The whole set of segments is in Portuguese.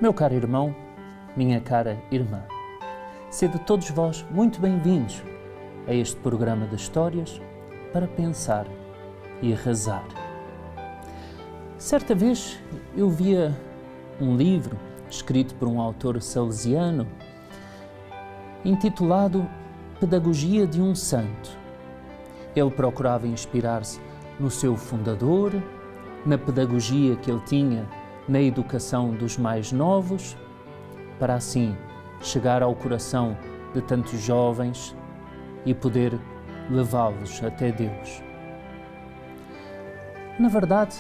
Meu caro irmão, minha cara irmã, sede todos vós muito bem-vindos a este programa de histórias para pensar e rezar. Certa vez eu via um livro escrito por um autor salesiano intitulado Pedagogia de um Santo. Ele procurava inspirar-se no seu fundador, na pedagogia que ele tinha na educação dos mais novos, para assim chegar ao coração de tantos jovens e poder levá-los até Deus. Na verdade,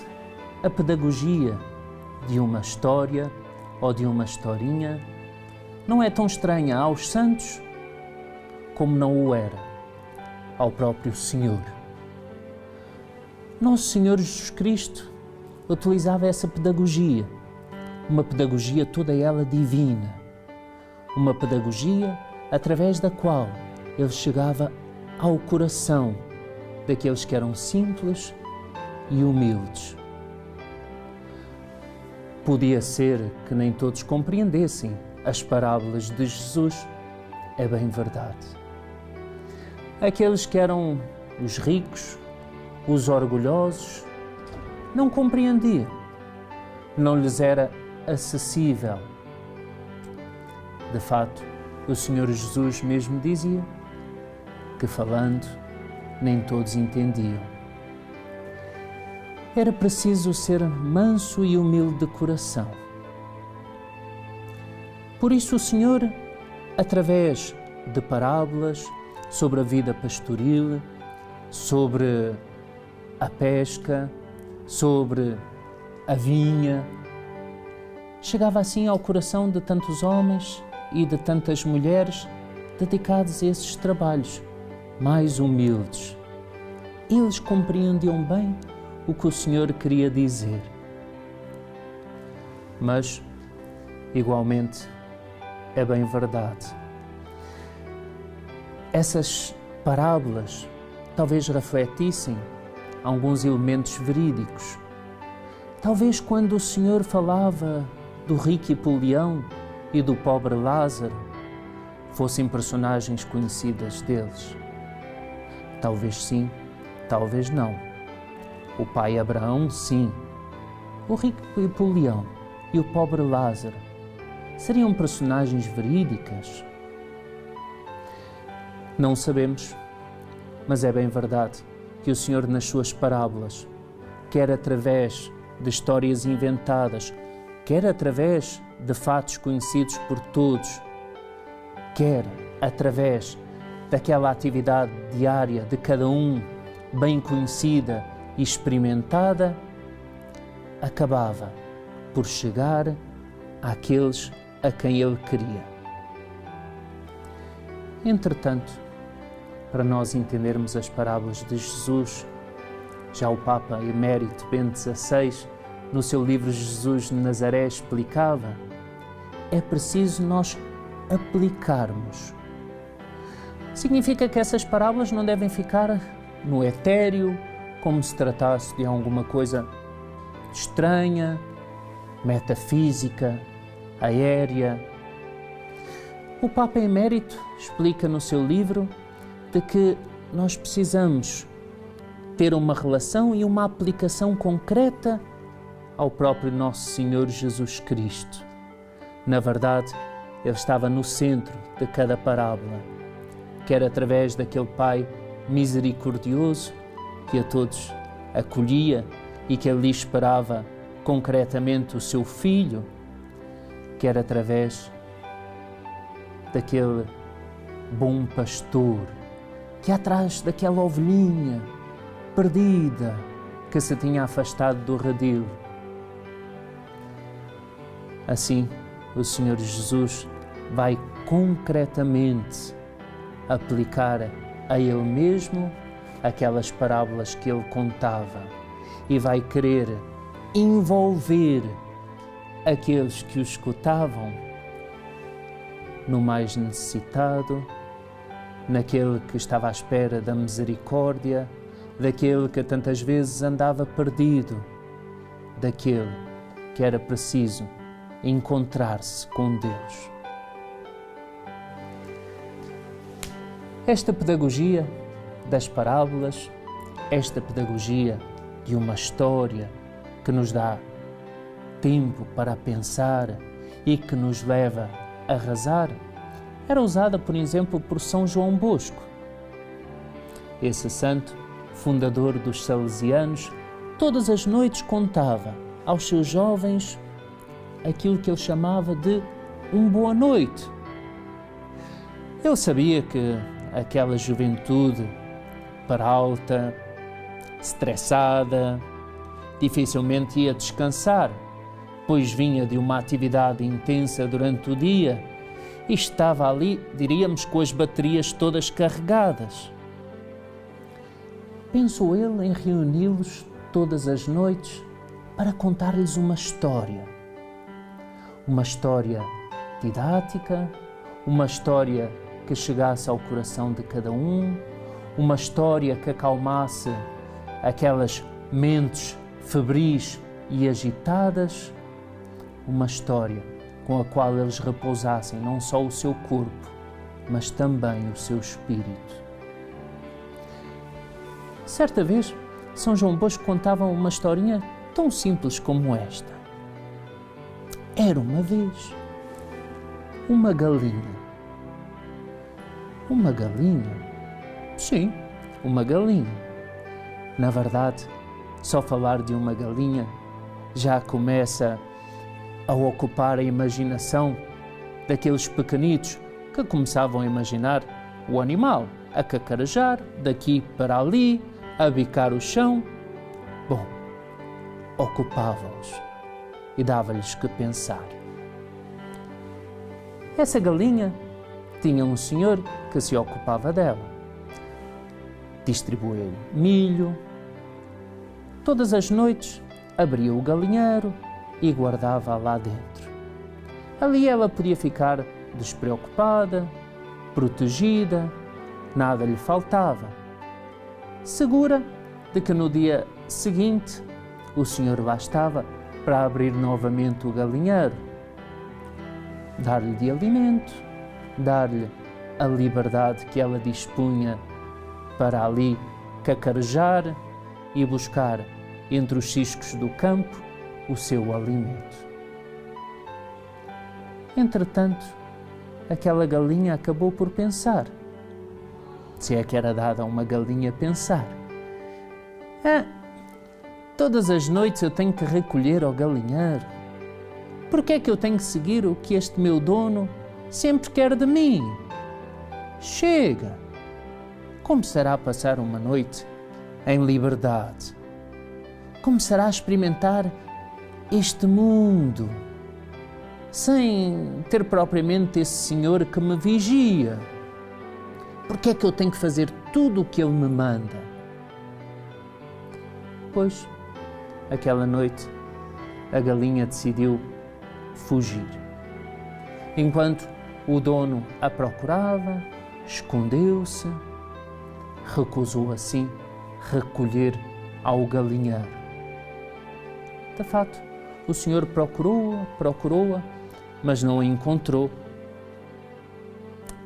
a pedagogia de uma história ou de uma historinha não é tão estranha aos santos como não o era ao próprio Senhor. Nosso Senhor Jesus Cristo utilizava essa pedagogia, uma pedagogia toda ela divina, uma pedagogia através da qual ele chegava ao coração daqueles que eram simples e humildes. Podia ser que nem todos compreendessem as parábolas de Jesus, é bem verdade. Aqueles que eram os ricos, os orgulhosos, não compreendiam, não lhes era acessível. De fato, o Senhor Jesus mesmo dizia que falando, nem todos entendiam. Era preciso ser manso e humilde de coração. Por isso o Senhor, através de parábolas sobre a vida pastoril, sobre a pesca, sobre a vinha, chegava assim ao coração de tantos homens e de tantas mulheres dedicados a esses trabalhos mais humildes. Eles compreendiam bem o que o Senhor queria dizer. Mas, igualmente, é bem verdade. Essas parábolas talvez refletissem alguns elementos verídicos. Talvez quando o Senhor falava do rico Hipolião e do pobre Lázaro, fossem personagens conhecidas deles. Talvez sim, talvez não. O pai Abraão, sim. O rico Hipolião e o pobre Lázaro seriam personagens verídicas? Não sabemos, mas é bem verdade que o Senhor, nas suas parábolas, quer através de histórias inventadas, quer através de fatos conhecidos por todos, quer através daquela atividade diária de cada um, bem conhecida e experimentada, acabava por chegar àqueles a quem ele queria. Entretanto, para nós entendermos as parábolas de Jesus, já o Papa Emérito Bento XVI, no seu livro Jesus de Nazaré, explicava, é preciso nós aplicarmos. Significa que essas parábolas não devem ficar no etéreo, como se tratasse de alguma coisa estranha, metafísica, aérea. O Papa Emérito explica no seu livro de que nós precisamos ter uma relação e uma aplicação concreta ao próprio nosso Senhor Jesus Cristo. Na verdade, Ele estava no centro de cada parábola, quer através daquele Pai misericordioso que a todos acolhia e que ali esperava concretamente o seu Filho, quer através daquele bom pastor que atrás daquela ovelhinha perdida que se tinha afastado do redil. Assim, o Senhor Jesus vai concretamente aplicar a Ele mesmo aquelas parábolas que Ele contava e vai querer envolver aqueles que o escutavam no mais necessitado, naquele que estava à espera da misericórdia, daquele que tantas vezes andava perdido, daquele que era preciso encontrar-se com Deus. Esta pedagogia das parábolas, esta pedagogia de uma história que nos dá tempo para pensar e que nos leva a rezar, era usada, por exemplo, por São João Bosco. Esse santo, fundador dos salesianos, todas as noites contava aos seus jovens aquilo que ele chamava de um boa noite. Ele sabia que aquela juventude peralta, estressada, dificilmente ia descansar, pois vinha de uma atividade intensa durante o dia e estava ali, diríamos, com as baterias todas carregadas. Pensou ele em reuni-los todas as noites para contar-lhes uma história didática, uma história que chegasse ao coração de cada um, uma história que acalmasse aquelas mentes febris e agitadas, uma história com a qual eles repousassem não só o seu corpo, mas também o seu espírito. Certa vez, São João Bosco contava uma historinha tão simples como esta. Era uma vez uma galinha. Uma galinha? Sim, uma galinha. Na verdade, só falar de uma galinha já começa a ocupar a imaginação daqueles pequenitos que começavam a imaginar o animal a cacarejar daqui para ali, a bicar o chão. Bom, ocupava-os e dava-lhes que pensar. Essa galinha tinha um senhor que se ocupava dela. Distribuía-lhe milho. Todas as noites abria o galinheiro e guardava lá dentro. Ali ela podia ficar despreocupada, protegida, nada lhe faltava, segura de que no dia seguinte o senhor lá estava para abrir novamente o galinheiro, dar-lhe de alimento, dar-lhe a liberdade que ela dispunha para ali cacarejar e buscar entre os ciscos do campo o seu alimento. Entretanto, aquela galinha acabou por pensar, se é que era dada a uma galinha pensar. Todas as noites eu tenho que recolher ao galinheiro. Por que é que eu tenho que seguir o que este meu dono sempre quer de mim? Chega! Como será passar uma noite em liberdade? Como será experimentar este mundo sem ter propriamente esse senhor que me vigia? Por que é que eu tenho que fazer tudo o que ele me manda? Pois, aquela noite, a galinha decidiu fugir. Enquanto o dono a procurava, escondeu-se, recusou assim recolher ao galinheiro. De fato, o senhor procurou-a, mas não a encontrou.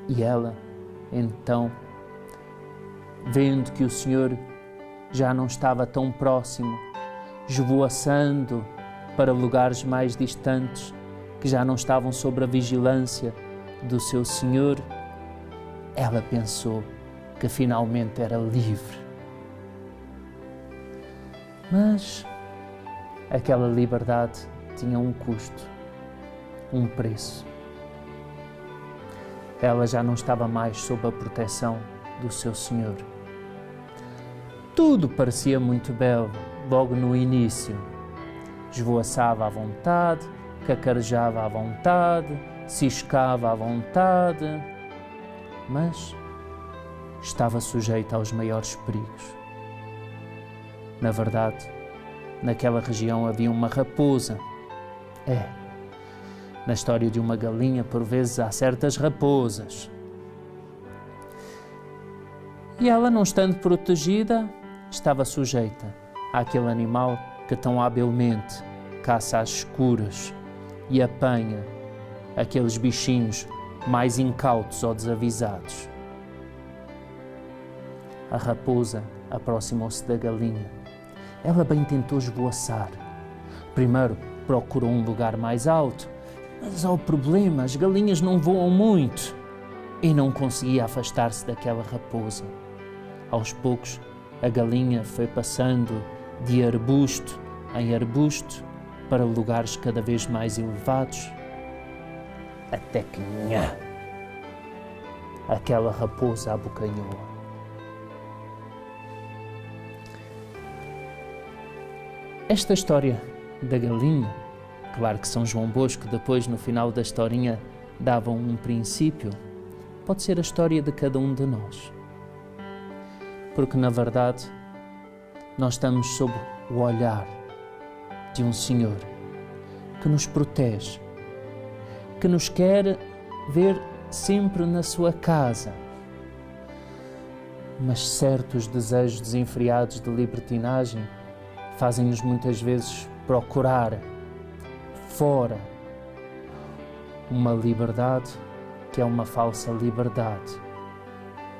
E ela, então, vendo que o senhor já não estava tão próximo, esvoaçando para lugares mais distantes, que já não estavam sob a vigilância do seu senhor, ela pensou que finalmente era livre. Mas aquela liberdade tinha um custo, um preço. Ela já não estava mais sob a proteção do seu senhor. Tudo parecia muito belo logo no início. Esvoaçava à vontade, cacarejava à vontade, ciscava à vontade, mas estava sujeita aos maiores perigos. Na verdade, naquela região havia uma raposa. Na história de uma galinha, por vezes, há certas raposas. E ela, não estando protegida, estava sujeita àquele animal que tão habilmente caça às escuras e apanha aqueles bichinhos mais incautos ou desavisados. A raposa aproximou-se da galinha. Ela bem tentou esvoaçar. Primeiro procurou um lugar mais alto, mas ao problema, as galinhas não voam muito e não conseguia afastar-se daquela raposa. Aos poucos, a galinha foi passando de arbusto em arbusto para lugares cada vez mais elevados, até que aquela raposa abocanhou. Esta história da galinha, claro que São João Bosco depois no final da historinha dava um princípio, pode ser a história de cada um de nós. Porque na verdade nós estamos sob o olhar de um Senhor que nos protege, que nos quer ver sempre na sua casa. Mas certos desejos desenfreados de libertinagem fazem-nos muitas vezes procurar fora uma liberdade que é uma falsa liberdade,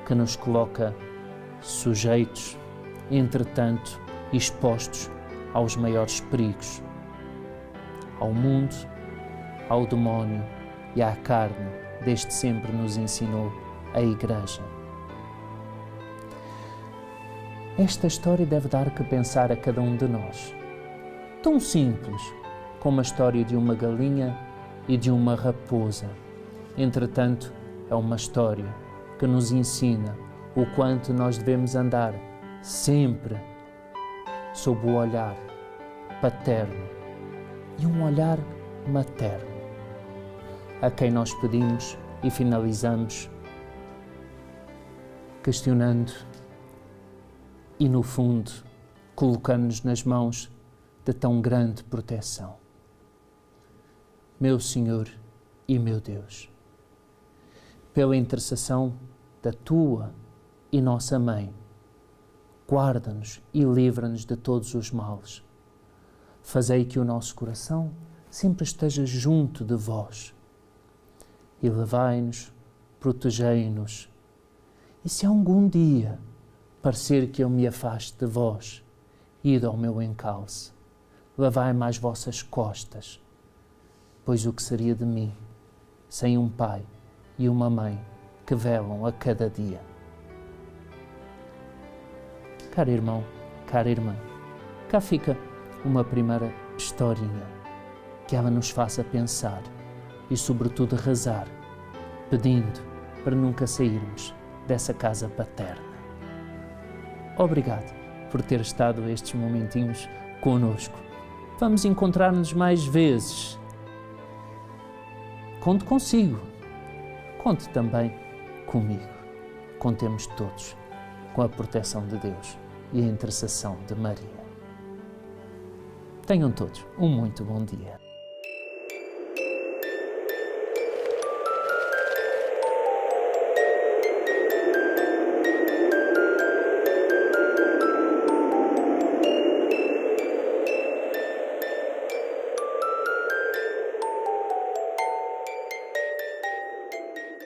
que nos coloca sujeitos, entretanto, expostos aos maiores perigos, ao mundo, ao demónio e à carne, desde sempre nos ensinou a Igreja. Esta história deve dar que pensar a cada um de nós. Tão simples como a história de uma galinha e de uma raposa. Entretanto, é uma história que nos ensina o quanto nós devemos andar sempre sob o olhar paterno e um olhar materno, a quem nós pedimos e finalizamos questionando e, no fundo, colocando-nos nas mãos de tão grande proteção. Meu Senhor e meu Deus, pela intercessão da Tua e Nossa Mãe, guarda-nos e livra-nos de todos os males. Fazei que o nosso coração sempre esteja junto de vós. E levai-nos, protegei-nos. E se algum dia parecer que eu me afaste de vós, ide ao meu encalço, levai-me às vossas costas, pois o que seria de mim sem um pai e uma mãe que velam a cada dia? Caro irmão, cara irmã, cá fica uma primeira historinha, que ela nos faça pensar e sobretudo rezar, pedindo para nunca sairmos dessa casa paterna. Obrigado por ter estado estes momentinhos conosco. Vamos encontrar-nos mais vezes. Conte consigo, conte também comigo. Contemos todos com a proteção de Deus e a intercessão de Maria. Tenham todos um muito bom dia.